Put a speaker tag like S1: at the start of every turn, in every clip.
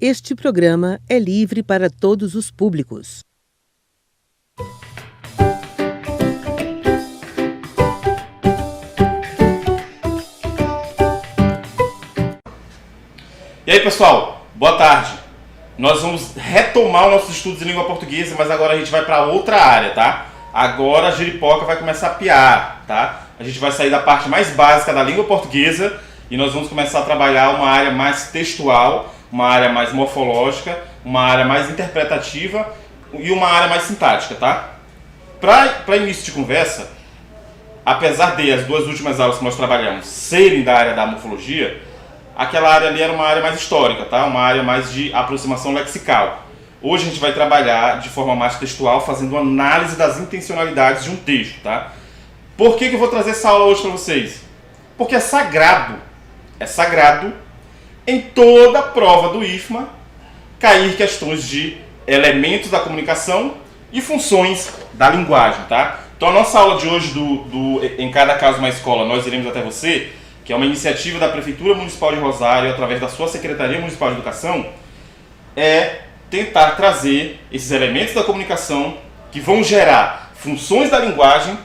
S1: Este programa é livre para todos os públicos.
S2: E aí, pessoal, boa tarde. Nós vamos retomar os nossos estudos de língua portuguesa, mas agora a gente vai para outra área, tá? Agora a Jeripoca vai começar a piar, tá? A gente vai sair da parte mais básica da língua portuguesa e nós vamos começar a trabalhar uma área mais textual, uma área mais morfológica, uma área mais interpretativa e uma área mais sintática, tá? Para início de conversa, apesar de as duas últimas aulas que nós trabalhamos serem da área da morfologia, aquela área ali era uma área mais histórica, tá? Uma área mais de aproximação lexical. Hoje a gente vai trabalhar de forma mais textual, fazendo análise das intencionalidades de um texto, tá? Por que eu vou trazer essa aula hoje para vocês? Porque é sagrado em toda prova do IFMA cair questões de elementos da comunicação e funções da linguagem, tá? Então a nossa aula de hoje Em Cada Caso Uma Escola, Nós Iremos Até Você, que é uma iniciativa da Prefeitura Municipal de Rosário, através da sua Secretaria Municipal de Educação, é tentar trazer esses elementos da comunicação que vão gerar funções da linguagem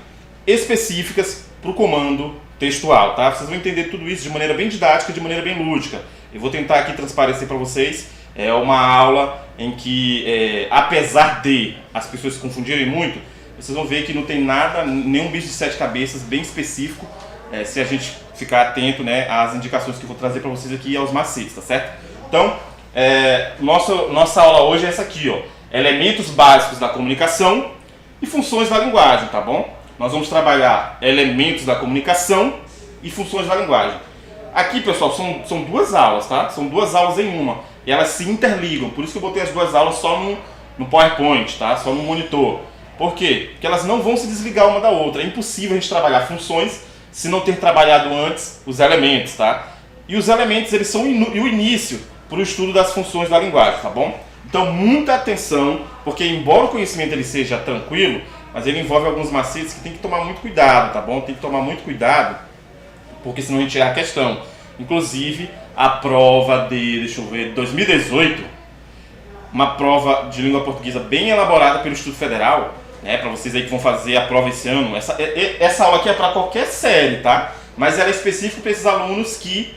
S2: específicas para o comando textual, tá? Vocês vão entender tudo isso de maneira bem didática, de maneira bem lúdica. Eu vou tentar aqui transparecer para vocês. É uma aula em que, apesar de as pessoas se confundirem muito, vocês vão ver que não tem nada, nenhum bicho de sete cabeças bem específico, se a gente ficar atento, né, às indicações que eu vou trazer para vocês aqui e aos macetes, tá certo? Então, nossa aula hoje é essa aqui, ó, elementos básicos da comunicação e funções da linguagem, tá bom? Nós vamos trabalhar elementos da comunicação e funções da linguagem. Aqui, pessoal, são duas aulas, tá? São duas aulas em uma. E elas se interligam. Por isso que eu botei as duas aulas só no PowerPoint, tá? Só no monitor. Por quê? Porque elas não vão se desligar uma da outra. É impossível a gente trabalhar funções se não ter trabalhado antes os elementos, tá? E os elementos, eles são o início para o estudo das funções da linguagem, tá bom? Então, muita atenção, porque embora o conhecimento ele seja tranquilo, mas ele envolve alguns macetes que tem que tomar muito cuidado, tá bom? Tem que tomar muito cuidado, porque senão a gente erra a questão. Inclusive, a prova de, 2018, uma prova de língua portuguesa bem elaborada pelo Instituto Federal, né, para vocês aí que vão fazer a prova esse ano. Essa aula aqui é para qualquer série, tá? Mas ela é específica para esses alunos que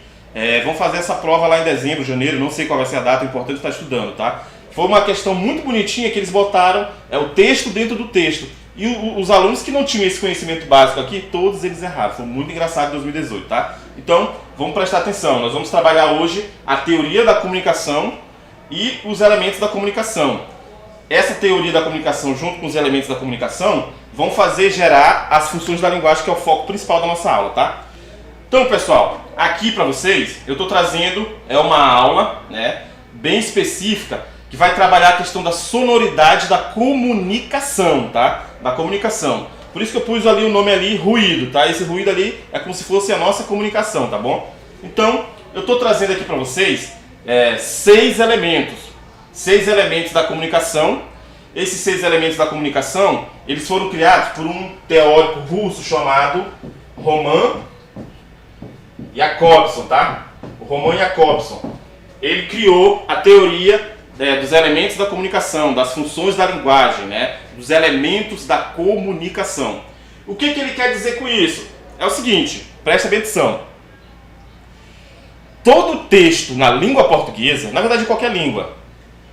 S2: vão fazer essa prova lá em dezembro, janeiro, não sei qual vai ser a data, o importante é estar estudando, tá? Foi uma questão muito bonitinha que eles botaram, o texto dentro do texto. E os alunos que não tinham esse conhecimento básico aqui, todos eles erraram. Foi muito engraçado em 2018, tá? Então, vamos prestar atenção. Nós vamos trabalhar hoje a teoria da comunicação e os elementos da comunicação. Essa teoria da comunicação, junto com os elementos da comunicação, vão fazer gerar as funções da linguagem, que é o foco principal da nossa aula, tá? Então, pessoal, aqui para vocês, eu estou trazendo uma aula, né, bem específica, que vai trabalhar a questão da sonoridade da comunicação, tá? Da comunicação. Por isso que eu pus ali o nome ali, ruído, tá? Esse ruído ali é como se fosse a nossa comunicação, tá bom? Então, eu estou trazendo aqui para vocês 6 elementos. 6 elementos da comunicação. Esses 6 elementos da comunicação, eles foram criados por um teórico russo chamado Roman Jakobson, tá? O Roman Jakobson. Ele criou a teoria dos elementos da comunicação, das funções da linguagem, né? Dos elementos da comunicação. O que ele quer dizer com isso? É o seguinte, presta bem atenção. Todo texto na língua portuguesa, na verdade em qualquer língua,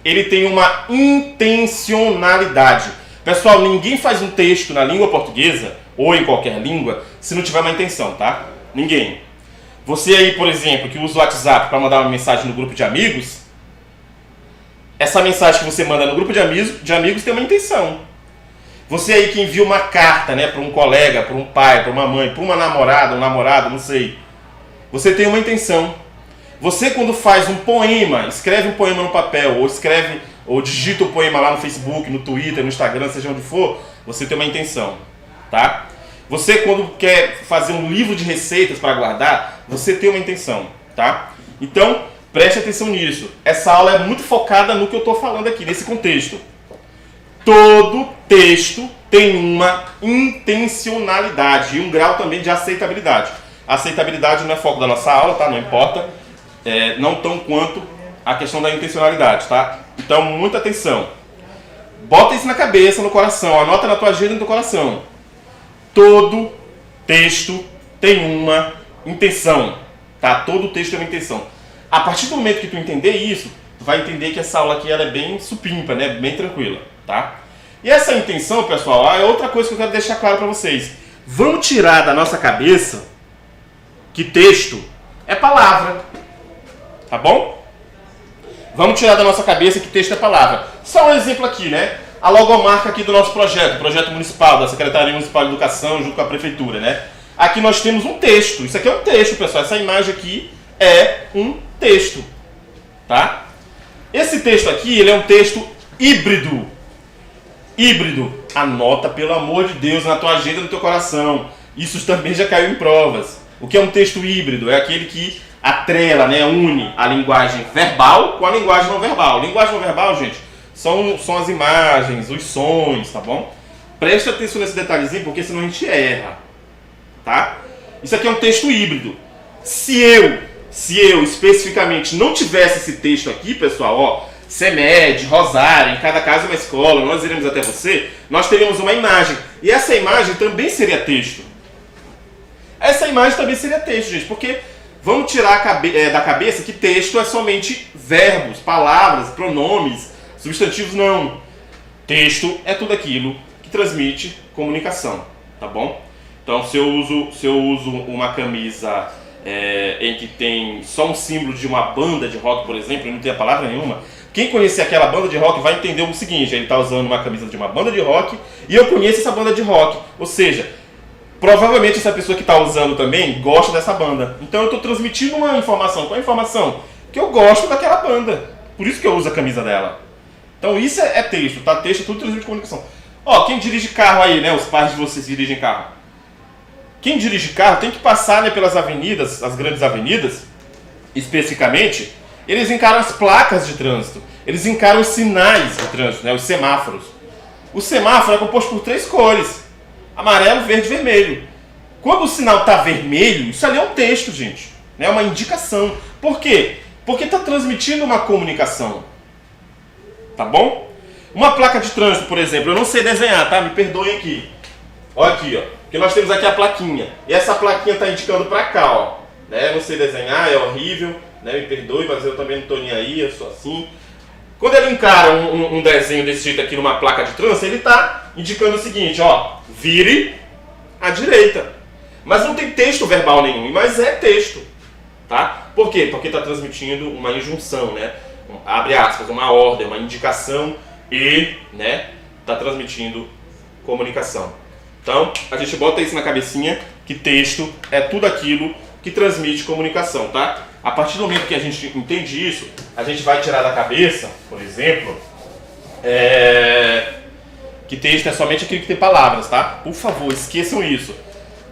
S2: ele tem uma intencionalidade. Pessoal, ninguém faz um texto na língua portuguesa, ou em qualquer língua, se não tiver uma intenção, tá? Ninguém. Você aí, por exemplo, que usa o WhatsApp para mandar uma mensagem no grupo de amigos, essa mensagem que você manda no grupo de amigos tem uma intenção. Você aí que envia uma carta, né, para um colega, para um pai, para uma mãe, para uma namorada, um namorado, não sei. Você tem uma intenção. Você quando faz um poema, escreve um poema no papel, ou digita o poema lá no Facebook, no Twitter, no Instagram, seja onde for, você tem uma intenção, tá? Você quando quer fazer um livro de receitas para guardar, você tem uma intenção, tá? Então, preste atenção nisso. Essa aula é muito focada no que eu estou falando aqui, nesse contexto. Todo texto tem uma intencionalidade e um grau também de aceitabilidade. A aceitabilidade não é foco da nossa aula, tá? Não importa. Não tão quanto a questão da intencionalidade, tá? Então, muita atenção. Bota isso na cabeça, no coração, anota na tua agenda e no teu coração. Todo texto tem uma intenção, tá? Todo texto tem uma intenção. A partir do momento que tu entender isso, tu vai entender que essa aula aqui ela é bem supimpa, né? Bem tranquila, tá? E essa intenção, pessoal, é outra coisa que eu quero deixar claro para vocês. Vamos tirar da nossa cabeça que texto é palavra, tá bom? Vamos tirar da nossa cabeça que texto é palavra. Só um exemplo aqui, né? A logomarca aqui do nosso projeto, projeto municipal, da Secretaria Municipal de Educação, junto com a Prefeitura, né? Aqui nós temos um texto. Isso aqui é um texto, pessoal. Essa imagem aqui é um texto, tá? Esse texto aqui, ele é um texto híbrido. Híbrido. Anota, pelo amor de Deus, na tua agenda, no teu coração. Isso também já caiu em provas. O que é um texto híbrido? É aquele que atrela, né, une a linguagem verbal com a linguagem não verbal. Linguagem não verbal, gente, são as imagens, os sons, tá bom? Preste atenção nesse detalhezinho, porque senão a gente erra, tá? Isso aqui é um texto híbrido. Se eu especificamente não tivesse esse texto aqui, pessoal, ó, CEMED, Rosário, em cada caso uma escola, nós iremos até você, nós teríamos uma imagem. E essa imagem também seria texto. Essa imagem também seria texto, gente, porque vamos tirar da cabeça que texto é somente verbos, palavras, pronomes, substantivos, não. Texto é tudo aquilo que transmite comunicação, tá bom? Então, se eu uso uma camisa em que tem só um símbolo de uma banda de rock, por exemplo, e não tem a palavra nenhuma, quem conhecer aquela banda de rock vai entender o seguinte: ele está usando uma camisa de uma banda de rock e eu conheço essa banda de rock. Ou seja, provavelmente essa pessoa que está usando também gosta dessa banda. Então eu estou transmitindo uma informação. Qual é a informação? Que eu gosto daquela banda. Por isso que eu uso a camisa dela. Então isso é texto, tá? Texto é tudo transmite comunicação. Ó, quem dirige carro aí, né? Os pais de vocês dirigem carro. Quem dirige carro tem que passar, né, pelas avenidas, as grandes avenidas, especificamente. Eles encaram as placas de trânsito. Eles encaram os sinais de trânsito, né? Os semáforos. O semáforo é composto por 3 cores: amarelo, verde e vermelho. Quando o sinal está vermelho, isso ali é um texto, gente. É uma indicação. Por quê? Porque está transmitindo uma comunicação. Tá bom? Uma placa de trânsito, por exemplo, eu não sei desenhar, tá? Me perdoem aqui. Olha aqui, ó. Porque nós temos aqui a plaquinha. E essa plaquinha está indicando para cá, ó. Né? Eu não sei desenhar, é horrível. Né? Me perdoe, mas eu também não estou nem aí, eu sou assim. Quando ele encara um desenho desse jeito aqui numa placa de trânsito, ele está indicando o seguinte, ó. Vire à direita. Mas não tem texto verbal nenhum, mas é texto. Tá? Por quê? Porque está transmitindo uma injunção, né? Abre aspas, uma ordem, uma indicação e, né, está transmitindo comunicação. Então, a gente bota isso na cabecinha, que texto é tudo aquilo que transmite comunicação, tá? A partir do momento que a gente entende isso, a gente vai tirar da cabeça, por exemplo, que texto é somente aquilo que tem palavras, tá? Por favor, esqueçam isso.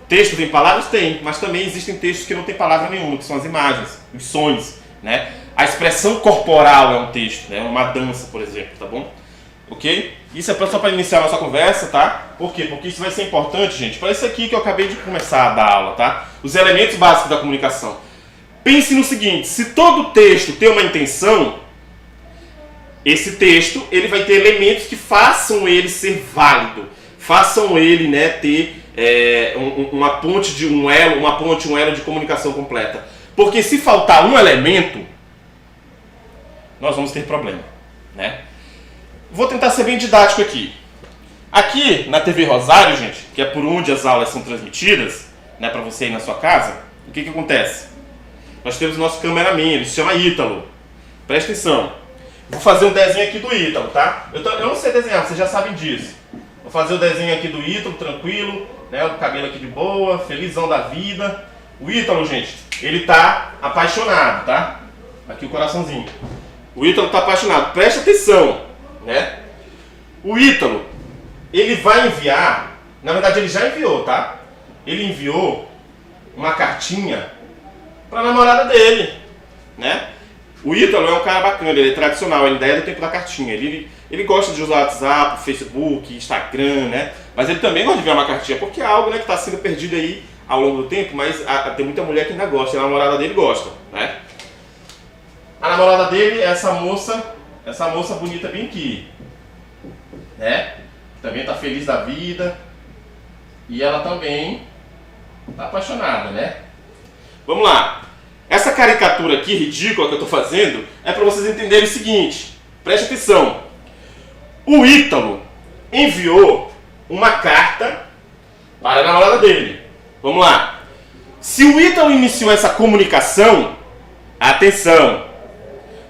S2: Texto tem palavras? Tem, mas também existem textos que não tem palavra nenhuma, que são as imagens, os sons, né? A expressão corporal é um texto, né? Uma dança, por exemplo, tá bom? Ok? Isso é só para iniciar a nossa conversa, tá? Por quê? Porque isso vai ser importante, gente, para isso aqui que eu acabei de começar a dar aula, tá? Os elementos básicos da comunicação. Pense no seguinte: se todo texto tem uma intenção, esse texto ele vai ter elementos que façam ele ser válido, façam ele, né, ter uma ponte, um elo de comunicação completa. Porque se faltar um elemento, nós vamos ter problema, né? Vou tentar ser bem didático aqui. Aqui na TV Rosário, gente, que é por onde as aulas são transmitidas, né, para você ir na sua casa, o que acontece? Nós temos o nosso cameraman, ele se chama Ítalo. Presta atenção. Vou fazer um desenho aqui do Ítalo, tá? Eu não sei desenhar, vocês já sabem disso. Vou fazer o desenho aqui do Ítalo, tranquilo, né? O cabelo aqui de boa, felizão da vida. O Ítalo, gente, ele tá apaixonado, tá? Aqui o coraçãozinho. O Ítalo tá apaixonado. Presta atenção, né? O Ítalo, ele vai enviar, na verdade ele já enviou, tá? Ele enviou uma cartinha para a namorada dele, né? O Ítalo é um cara bacana, ele é tradicional, ele é do tempo da cartinha. Ele gosta de usar WhatsApp, Facebook, Instagram, né? Mas ele também gosta de enviar uma cartinha, porque é algo, né, que está sendo perdido aí ao longo do tempo, mas tem muita mulher que ainda gosta, e a namorada dele gosta, né? A namorada dele é essa moça bonita bem aqui, né? Também tá feliz da vida. E ela também tá apaixonada, né? Vamos lá. Essa caricatura aqui, ridícula, que eu tô fazendo, é para vocês entenderem o seguinte. Preste atenção. O Ítalo enviou uma carta para a namorada dele. Vamos lá. Se o Ítalo iniciou essa comunicação, atenção.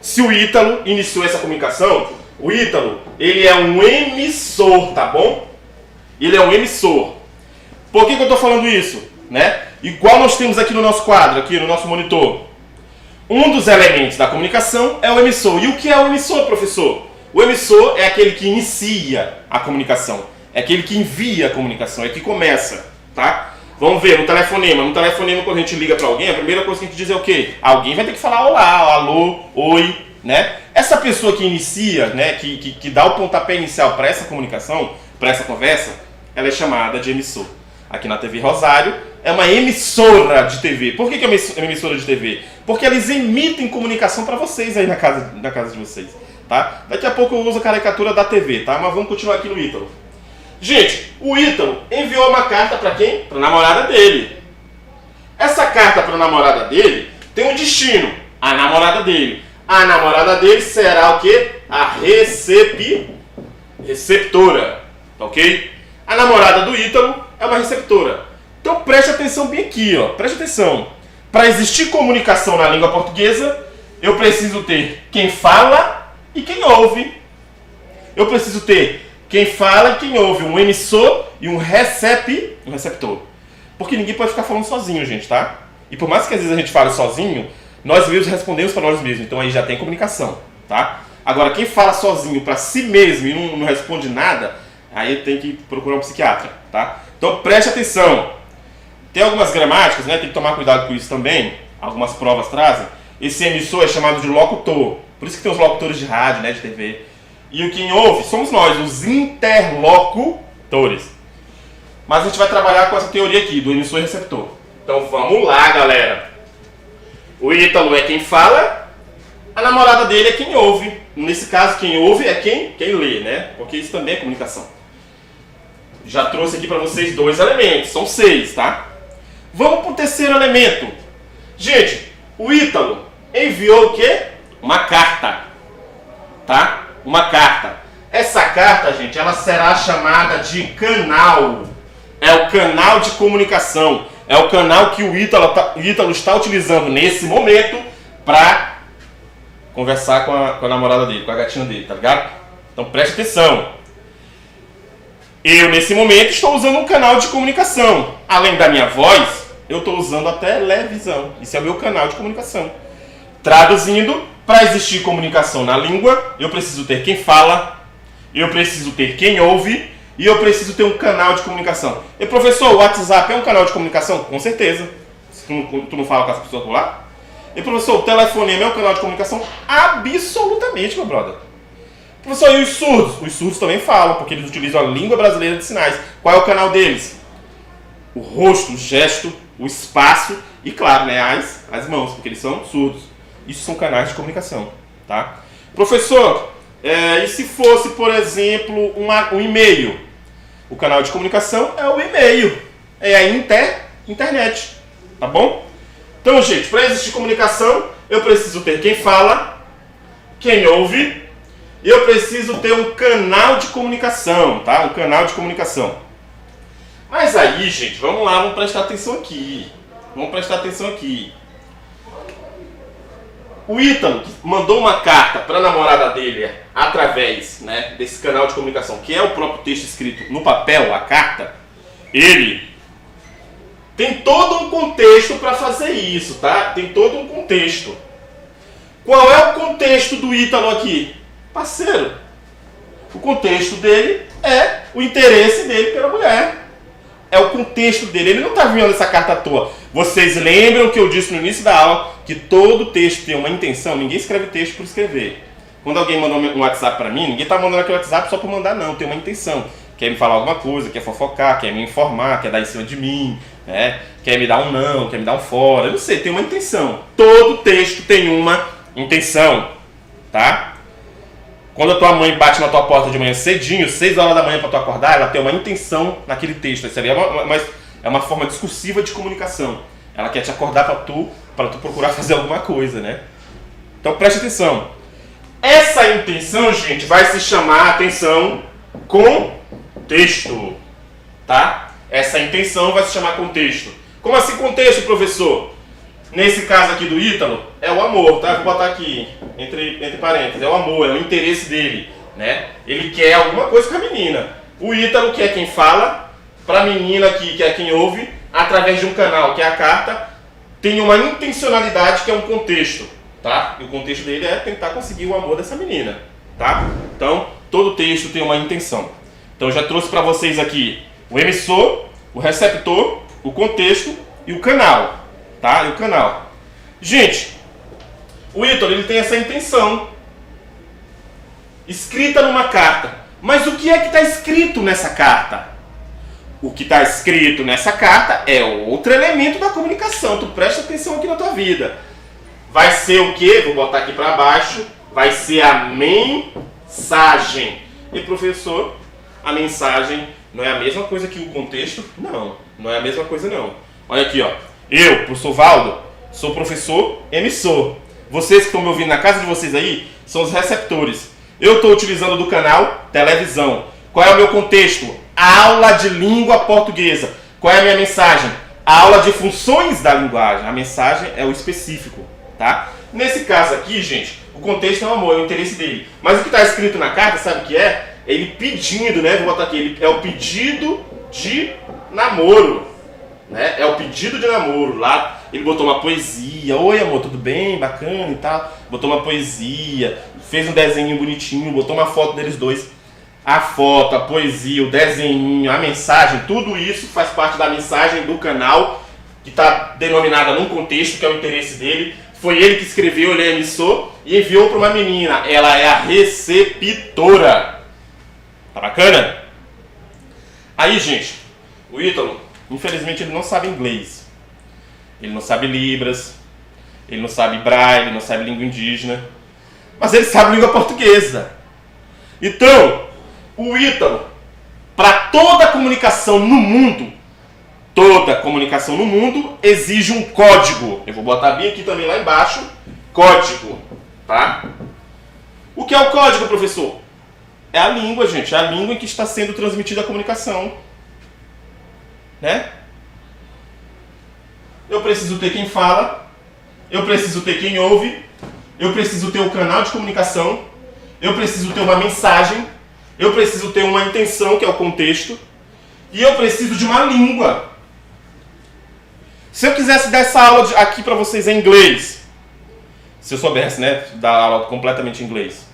S2: Se o Ítalo iniciou essa comunicação, o Ítalo, ele é um emissor, tá bom? Ele é um emissor. Por que eu tô falando isso? Né? Igual nós temos aqui no nosso quadro, aqui no nosso monitor. Um dos elementos da comunicação é o emissor. E o que é o emissor, professor? O emissor é aquele que inicia a comunicação. É aquele que envia a comunicação, é que começa, tá? Vamos ver, no telefonema. No telefonema, quando a gente liga para alguém, a primeira coisa que a gente diz é o quê? Alguém vai ter que falar olá, alô, oi, né? Essa pessoa que inicia, né, que dá o pontapé inicial para essa comunicação, para essa conversa, ela é chamada de emissor. Aqui na TV Rosário, é uma emissora de TV. Por que é uma emissora de TV? Porque eles emitem comunicação para vocês aí na casa de vocês, tá? Daqui a pouco eu uso a caricatura da TV, tá? Mas vamos continuar aqui no Ítalo. Gente, o Ítalo enviou uma carta para quem? Para a namorada dele. Essa carta para a namorada dele tem um destino, a namorada dele. A namorada dele será o quê? A receptora, ok? A namorada do Ítalo é uma receptora. Então preste atenção bem aqui, ó. Preste atenção. Para existir comunicação na língua portuguesa, eu preciso ter quem fala e quem ouve. Eu preciso ter quem fala e quem ouve, um emissor e um receptor. Porque ninguém pode ficar falando sozinho, gente, tá? E por mais que às vezes a gente fale sozinho, nós mesmos respondemos para nós mesmos. Então aí já tem comunicação, tá? Agora, quem fala sozinho para si mesmo e não responde nada, aí tem que procurar um psiquiatra, tá? Então preste atenção. Tem algumas gramáticas, né? Tem que tomar cuidado com isso também. Algumas provas trazem. Esse emissor é chamado de locutor. Por isso que tem os locutores de rádio, né? De TV. E o quem ouve somos nós, os interlocutores. Mas a gente vai trabalhar com essa teoria aqui, do emissor e receptor. Então vamos lá, galera. O Ítalo é quem fala, a namorada dele é quem ouve. Nesse caso, quem ouve é quem lê, né? Porque isso também é comunicação. Já trouxe aqui para vocês 2 elementos, são 6, tá? Vamos para o terceiro elemento. Gente, o Ítalo enviou o quê? Uma carta, tá? Uma carta. Essa carta, gente, ela será chamada de canal. É o canal de comunicação. É o canal que o Ítalo está utilizando nesse momento para conversar com a namorada dele, com a gatinha dele, tá ligado? Então preste atenção. Eu, nesse momento, estou usando um canal de comunicação. Além da minha voz, eu estou usando a televisão. Isso é o meu canal de comunicação. Traduzindo, para existir comunicação na língua, eu preciso ter quem fala, eu preciso ter quem ouve e eu preciso ter um canal de comunicação. E professor, o WhatsApp é um canal de comunicação? Com certeza. Tu não fala com as pessoas por lá? E professor, o telefonema é um canal de comunicação? Absolutamente, meu brother. Professor, e os surdos? Os surdos também falam, porque eles utilizam a língua brasileira de sinais. Qual é o canal deles? O rosto, o gesto, o espaço e, claro, né, as mãos, porque eles são surdos. Isso são canais de comunicação, tá? Professor, e se fosse, por exemplo, um e-mail? O canal de comunicação é o e-mail, é a internet, tá bom? Então, gente, para existir comunicação, eu preciso ter quem fala, quem ouve, e eu preciso ter um canal de comunicação, tá? Um canal de comunicação. Mas aí, gente, vamos lá, vamos prestar atenção aqui. Vamos prestar atenção aqui. O Ítalo mandou uma carta para a namorada dele através, né, desse canal de comunicação, que é o próprio texto escrito no papel, a carta. Ele tem todo um contexto para fazer isso, tá? Tem todo um contexto. Qual é o contexto do Ítalo aqui? Parceiro. O contexto dele é o interesse dele pela mulher. É o contexto dele. Ele não está enviando essa carta à toa. Vocês lembram que eu disse no início da aula que todo texto tem uma intenção? Ninguém escreve texto por escrever. Quando alguém mandou um WhatsApp para mim, ninguém está mandando aquele WhatsApp só para mandar, não. Tem uma intenção. Quer me falar alguma coisa, quer fofocar, quer me informar, quer dar em cima de mim, né? Quer me dar um não, quer me dar um fora. Eu não sei, tem uma intenção. Todo texto tem uma intenção, tá? Quando a tua mãe bate na tua porta de manhã cedinho, 6 horas da manhã para tu acordar, ela tem uma intenção naquele texto. Isso ali é uma forma discursiva de comunicação. Ela quer te acordar para tu procurar fazer alguma coisa, né? Então preste atenção. Essa intenção, gente, vai se chamar, atenção, contexto, tá? Essa intenção vai se chamar contexto. Como assim contexto, professor? Nesse caso aqui do Ítalo, é o amor, tá? Vou botar aqui, entre parênteses, é o amor, é o interesse dele, né? Ele quer alguma coisa com a menina. O Ítalo, que é quem fala, para a menina aqui, que é quem ouve, através de um canal, que é a carta, tem uma intencionalidade, que é um contexto, tá? E o contexto dele é tentar conseguir o amor dessa menina, tá? Então, todo texto tem uma intenção. Então, eu já trouxe para vocês aqui o emissor, o receptor, o contexto e o canal. Tá? E o canal. Gente, o Ítalo, ele tem essa intenção escrita numa carta. Mas o que é que está escrito nessa carta? O que está escrito nessa carta é outro elemento da comunicação. Tu presta atenção aqui na tua vida. Vai ser o quê? Vou botar aqui para baixo. Vai ser a mensagem. E professor, a mensagem não é a mesma coisa que o contexto? Não, não é a mesma coisa não. Olha aqui, ó. Eu, professor Valdo, sou professor emissor. Vocês que estão me ouvindo na casa de vocês aí, são os receptores. Eu estou utilizando do canal televisão. Qual é o meu contexto? Aula de língua portuguesa. Qual é a minha mensagem? Aula de funções da linguagem. A mensagem é o específico, tá? Nesse caso aqui, gente, o contexto é o amor, é o interesse dele. Mas o que está escrito na carta, sabe o que é? Ele pedindo, né? Vou botar aqui, é o pedido de namoro. Né? É o pedido de namoro. Lá ele botou uma poesia. Oi, amor, tudo bem? Bacana e tal. Botou uma poesia, fez um desenho bonitinho, botou uma foto deles dois. A foto, a poesia, o desenho, a mensagem, tudo isso faz parte da mensagem do canal, que está denominada num contexto, que é o interesse dele. Foi ele que escreveu, ele é emissor e enviou para uma menina. Ela é a receptora. Tá bacana? Aí, gente, o Ítalo, infelizmente, ele não sabe inglês. Ele não sabe Libras, ele não sabe Braille, ele não sabe língua indígena, mas ele sabe língua portuguesa. Então, o Ítalo, para toda comunicação no mundo, exige um código. Eu vou botar bem aqui também lá embaixo, código, tá? O que é o código, professor? É a língua, gente, é a língua em que está sendo transmitida a comunicação. Né? Eu preciso ter quem fala, eu preciso ter quem ouve, eu preciso ter um canal de comunicação, eu preciso ter uma mensagem, eu preciso ter uma intenção, que é o contexto, e eu preciso de uma língua. Se eu quisesse dar essa aula aqui para vocês em inglês, se eu soubesse, né, dar aula completamente em inglês,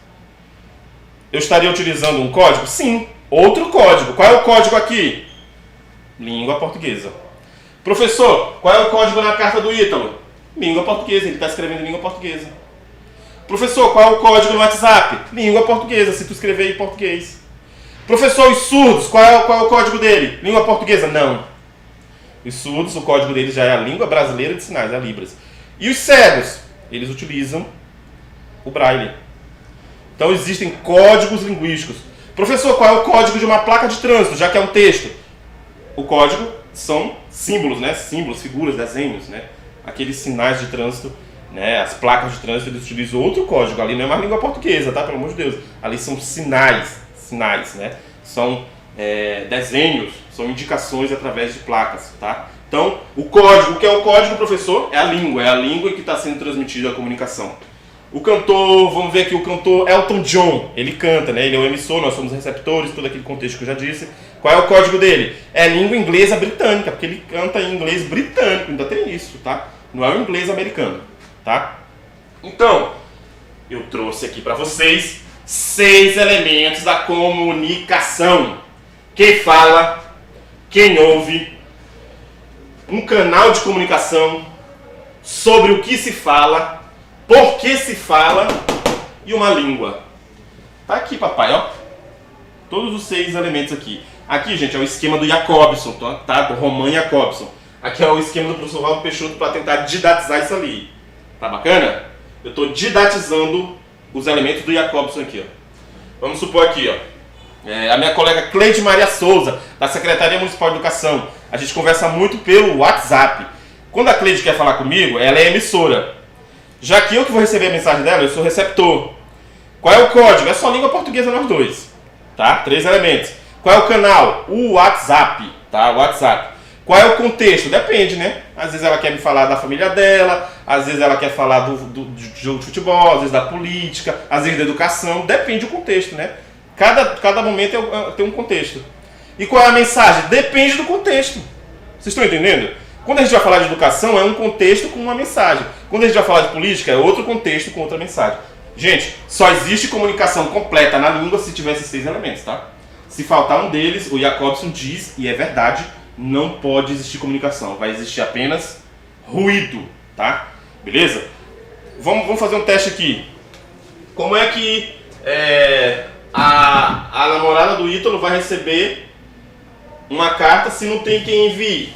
S2: eu estaria utilizando um código? Sim, outro código. Qual é o código aqui? Língua portuguesa. Professor, qual é o código na carta do Ítalo? Língua portuguesa, ele está escrevendo em língua portuguesa. Professor, qual é o código no WhatsApp? Língua portuguesa, se tu escrever em português. Professor, os surdos, qual é o código dele? Língua portuguesa? Não. Os surdos, o código deles já é a língua brasileira de sinais, a Libras. E os cegos, eles utilizam o Braille. Então existem códigos linguísticos. Professor, qual é o código de uma placa de trânsito, já que é um texto? O código são símbolos, né? Símbolos, figuras, desenhos, né? Aqueles sinais de trânsito, né? As placas de trânsito, eles utilizam outro código. Ali não é mais língua portuguesa, tá? Pelo amor de Deus. Ali são sinais, né? São desenhos, são indicações através de placas, tá? Então, o código, o que é o código, professor? É a língua que está sendo transmitida a comunicação. O cantor, vamos ver aqui, o cantor Elton John, ele canta, né? Ele é o emissor, nós somos receptores, todo aquele contexto que eu já disse. Qual é o código dele? É a língua inglesa britânica, porque ele canta em inglês britânico, ainda tem isso, tá? Não é o inglês americano, tá? Então, eu trouxe aqui para vocês 6 elementos da comunicação. Quem fala, quem ouve, um canal de comunicação, sobre o que se fala, por que se fala e uma língua. Tá aqui, papai, ó. Todos os 6 elementos aqui. Aqui, gente, é o esquema do Jacobson, tá? Do Roman Jacobson. Aqui é o esquema do professor Valdo Peixoto para tentar didatizar isso ali. Tá bacana? Eu estou didatizando os elementos do Jacobson aqui, ó. Vamos supor aqui, ó, a minha colega Cleide Maria Souza, da Secretaria Municipal de Educação. A gente conversa muito pelo WhatsApp. Quando a Cleide quer falar comigo, ela é emissora. Já que eu que vou receber a mensagem dela, eu sou receptor. Qual é o código? É só língua portuguesa nós dois, tá? 3 elementos. Qual é o canal? O WhatsApp, tá? O WhatsApp. Qual é o contexto? Depende, né? Às vezes ela quer me falar da família dela, às vezes ela quer falar do jogo de futebol, às vezes da política, às vezes da educação. Depende do contexto, né? Cada momento tem um contexto. E qual é a mensagem? Depende do contexto. Vocês estão entendendo? Quando a gente vai falar de educação, é um contexto com uma mensagem. Quando a gente vai falar de política, é outro contexto com outra mensagem. Gente, só existe comunicação completa na língua se tiver esses 6 elementos, tá? Se faltar um deles, o Jacobson diz, e é verdade, não pode existir comunicação. Vai existir apenas ruído, tá? Beleza? Vamos fazer um teste aqui. Como é que a namorada do Ítalo vai receber uma carta se não tem quem envie?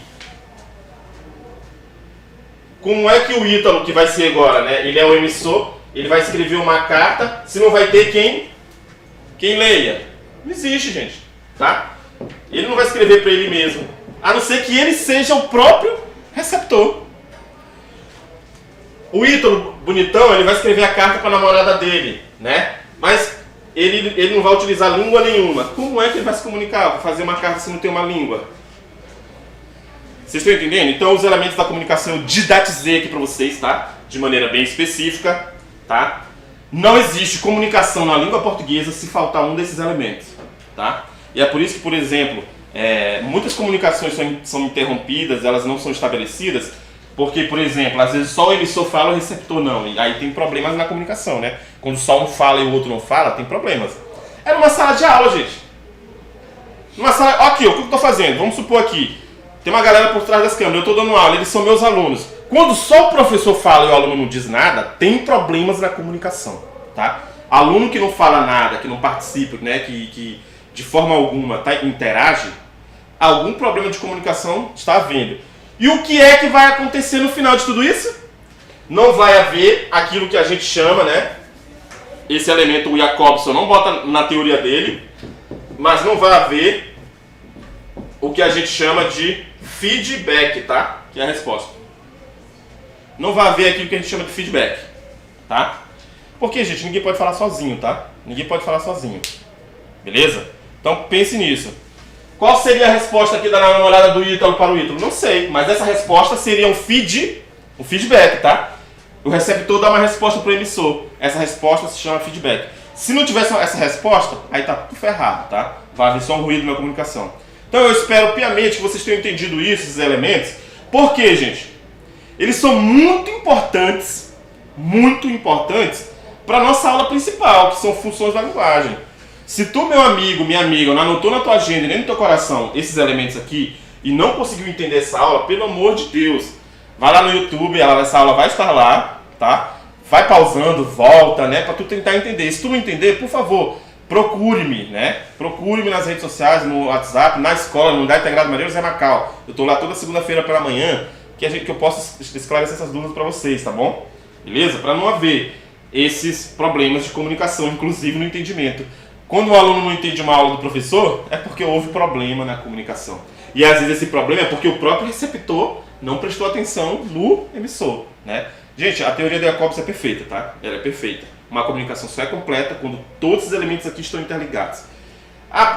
S2: Como é que o Ítalo, que vai ser agora, né? Ele é o emissor, ele vai escrever uma carta se não vai ter quem leia? Não existe, gente, tá? Ele não vai escrever para ele mesmo, a não ser que ele seja o próprio receptor. O Ítalo, bonitão, ele vai escrever a carta para a namorada dele, né? Mas ele não vai utilizar língua nenhuma. Como é que ele vai se comunicar? Vai fazer uma carta se não tem uma língua? Vocês estão entendendo? Então os elementos da comunicação eu didatizei aqui para vocês, tá? De maneira bem específica, tá? Não existe comunicação na língua portuguesa se faltar um desses elementos, tá? E é por isso que, por exemplo, muitas comunicações são interrompidas, elas não são estabelecidas, porque, por exemplo, às vezes só o emissor fala e o receptor não, e aí tem problemas na comunicação, né? Quando só um fala e o outro não fala, tem problemas. É numa sala de aula, gente. Numa sala... Aqui, ó, o que eu estou fazendo? Vamos supor aqui, tem uma galera por trás das câmeras, eu estou dando aula, eles são meus alunos. Quando só o professor fala e o aluno não diz nada, tem problemas na comunicação, tá? Aluno que não fala nada, que não participa, né, que de forma alguma interage, algum problema de comunicação está havendo. E o que é que vai acontecer no final de tudo isso? Não vai haver aquilo que a gente chama, né? Esse elemento o Jacobson não bota na teoria dele, mas não vai haver o que a gente chama de feedback, tá? Que é a resposta. Não vai haver aquilo que a gente chama de feedback, tá? Porque, gente, ninguém pode falar sozinho, tá? Ninguém pode falar sozinho. Beleza? Então pense nisso. Qual seria a resposta aqui da namorada do Ítalo para o Ítalo? Não sei, mas essa resposta seria um feedback, tá? O receptor dá uma resposta para o emissor. Essa resposta se chama feedback. Se não tivesse essa resposta, aí tá tudo ferrado, tá? Vai haver só um ruído na comunicação. Então eu espero piamente que vocês tenham entendido isso, esses elementos. Por quê, gente? Eles são muito importantes para a nossa aula principal, que são funções da linguagem. Se tu, meu amigo, minha amiga, não anotou na tua agenda nem no teu coração esses elementos aqui e não conseguiu entender essa aula, pelo amor de Deus, vai lá no YouTube, essa aula vai estar lá, tá? Vai pausando, volta, né? Para tu tentar entender. Se tu não entender, por favor, procure-me, né? Procure-me nas redes sociais, no WhatsApp, na escola, no Lugar Integrado Maria José Macau. Eu tô lá toda segunda-feira pela manhã, que eu possa esclarecer essas dúvidas para vocês, tá bom? Beleza? Para não haver esses problemas de comunicação, inclusive no entendimento. Quando o aluno não entende uma aula do professor, é porque houve problema na comunicação. E às vezes esse problema é porque o próprio receptor não prestou atenção no emissor, né? Gente, a teoria de Jacobson é perfeita, tá? Ela é perfeita. Uma comunicação só é completa quando todos os elementos aqui estão interligados.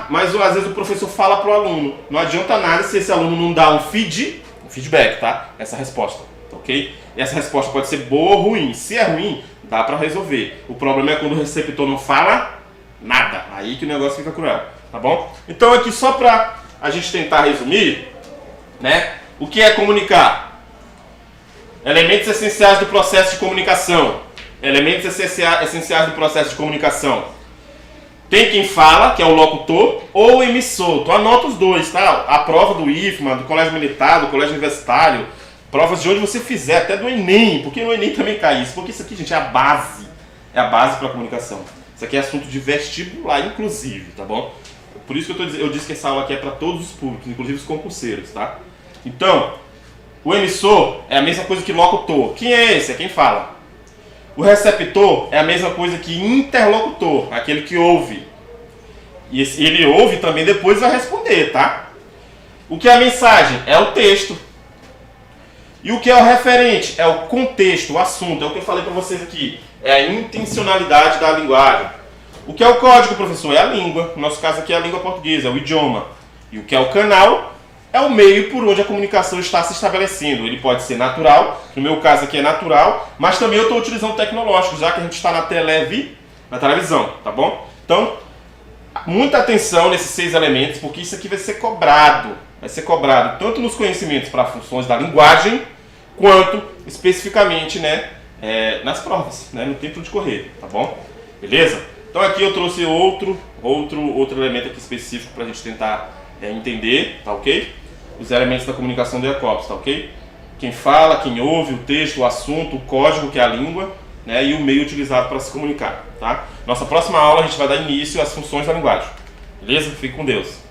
S2: Mas às vezes o professor fala para o aluno. Não adianta nada se esse aluno não dá um feedback, tá? Essa resposta, ok? E essa resposta pode ser boa ou ruim. Se é ruim, dá para resolver. O problema é quando o receptor não fala nada. Aí que o negócio fica cruel, tá bom? Então aqui só para a gente tentar resumir, né? O que é comunicar? Elementos essenciais do processo de comunicação. Elementos essenciais do processo de comunicação. Tem quem fala, que é o locutor, ou o emissor. Tu anota os dois, tá? A prova do IFMA, do Colégio Militar, do Colégio Universitário, provas de onde você fizer, até do Enem, porque no Enem também cai isso. Porque isso aqui, gente, é a base. É a base para a comunicação. Isso aqui é assunto de vestibular, inclusive, tá bom? Por isso que eu disse que essa aula aqui é para todos os públicos, inclusive os concurseiros, tá? Então, o emissor é a mesma coisa que locutor. Quem é esse? É quem fala. O receptor é a mesma coisa que interlocutor, aquele que ouve. E ele ouve também, depois vai responder, tá? O que é a mensagem? É o texto. E o que é o referente? É o contexto, o assunto. É o que eu falei para vocês aqui. É a intencionalidade da linguagem. O que é o código, professor? É a língua. No nosso caso aqui é a língua portuguesa, é o idioma. E o que é o canal? É o meio por onde a comunicação está se estabelecendo. Ele pode ser natural, no meu caso aqui é natural, mas também eu estou utilizando tecnológico, já que a gente está na televisão, tá bom? Então, muita atenção nesses 6 elementos, porque isso aqui vai ser cobrado. Vai ser cobrado tanto nos conhecimentos para funções da linguagem, quanto especificamente, né, nas provas, né, no tempo de correr, tá bom? Beleza? Então aqui eu trouxe outro elemento aqui específico para a gente tentar entender, tá ok? Os elementos da comunicação do Jacobs, tá ok? Quem fala, quem ouve, o texto, o assunto, o código, que é a língua, né, e o meio utilizado para se comunicar, tá? Nossa próxima aula a gente vai dar início às funções da linguagem. Beleza? Fique com Deus.